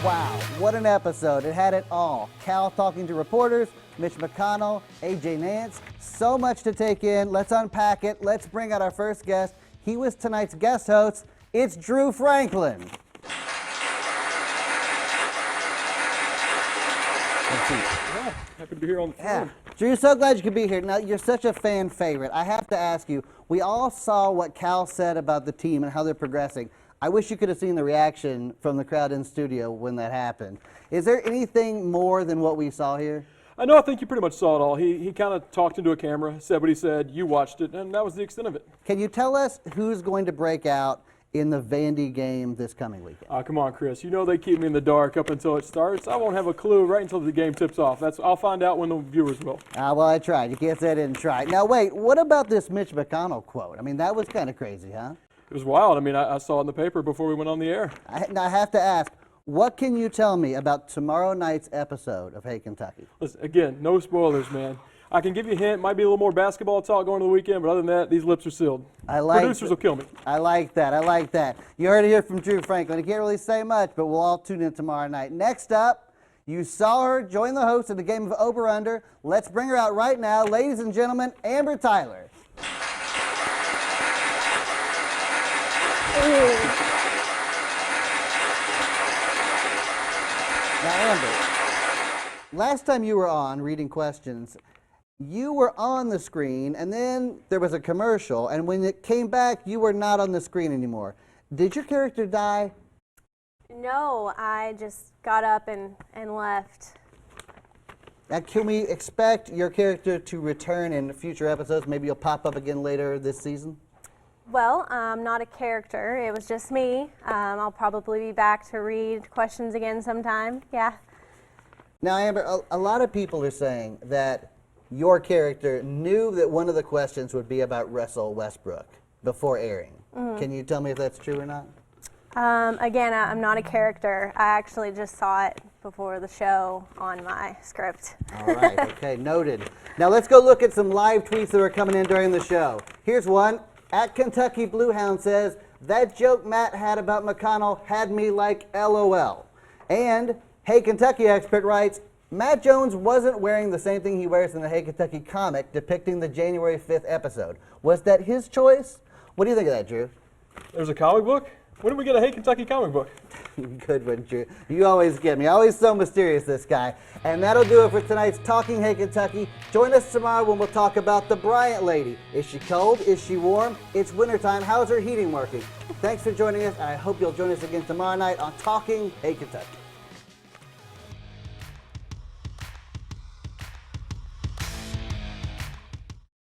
Wow, what an episode. It had it all. Cal talking to reporters, Mitch McConnell, AJ Nance. So much to take in. Let's unpack it. Let's bring out our first guest. He was tonight's guest host. It's Drew Franklin. Yeah, happy to be here on the phone. Yeah. Drew, so glad you could be here. Now, you're such a fan favorite. I have to ask you, we all saw what Cal said about the team and how they're progressing. I wish you could have seen the reaction from the crowd in studio when that happened. Is there anything more than what we saw here? I think you pretty much saw it all. He kind of talked into a camera, said what he said, you watched it, and that was the extent of it. Can you tell us who's going to break out in the Vandy game this coming weekend? Come on, Chris. You know they keep me in the dark up until it starts. I won't have a clue right until the game tips off. I'll find out when the viewers will. Well, I tried. You can't say I didn't try. Now, wait, what about this Mitch McConnell quote? I mean, that was kind of crazy, huh? It was wild. I mean, I saw it in the paper before we went on the air. Now, I have to ask, what can you tell me about tomorrow night's episode of Hey Kentucky? Listen, again, no spoilers, man. I can give you a hint. Might be a little more basketball talk going to the weekend, but other than that, these lips are sealed. Producers will kill me. I like that. I like that. You heard it here from Drew Franklin. He can't really say much, but we'll all tune in tomorrow night. Next up, you saw her join the host of the game of Over-Under. Let's bring her out right now. Ladies and gentlemen, Amber Tyler. Now, Amber, last time you were on reading questions, you were on the screen, and then there was a commercial, and when it came back, you were not on the screen anymore. Did your character die? No, I just got up and left. Now, can we expect your character to return in future episodes? Maybe you'll pop up again later this season? Well, I'm not a character. It was just me. I'll probably be back to read questions again sometime. Yeah. Now, Amber, a lot of people are saying that your character knew that one of the questions would be about Russell Westbrook before airing. Can you tell me if that's true or not? Again, I'm not a character. I actually just saw it before the show on my script. All right, okay, noted. Now let's go look at some live tweets that are coming in during the show. Here's one. At Kentucky Bluehound says, that joke Matt had about McConnell had me like LOL. And Hey Kentucky expert writes, Matt Jones wasn't wearing the same thing he wears in the Hey Kentucky comic depicting the January 5th episode. Was that his choice? What do you think of that, Drew? There's a comic book? When did we get a Hey Kentucky comic book? Good one, Drew. You always get me. Always so mysterious, this guy. And that'll do it for tonight's Talking Hey Kentucky. Join us tomorrow when we'll talk about the Bryant lady. Is she cold? Is she warm? It's wintertime. How's her heating working? Thanks for joining us, and I hope you'll join us again tomorrow night on Talking Hey Kentucky.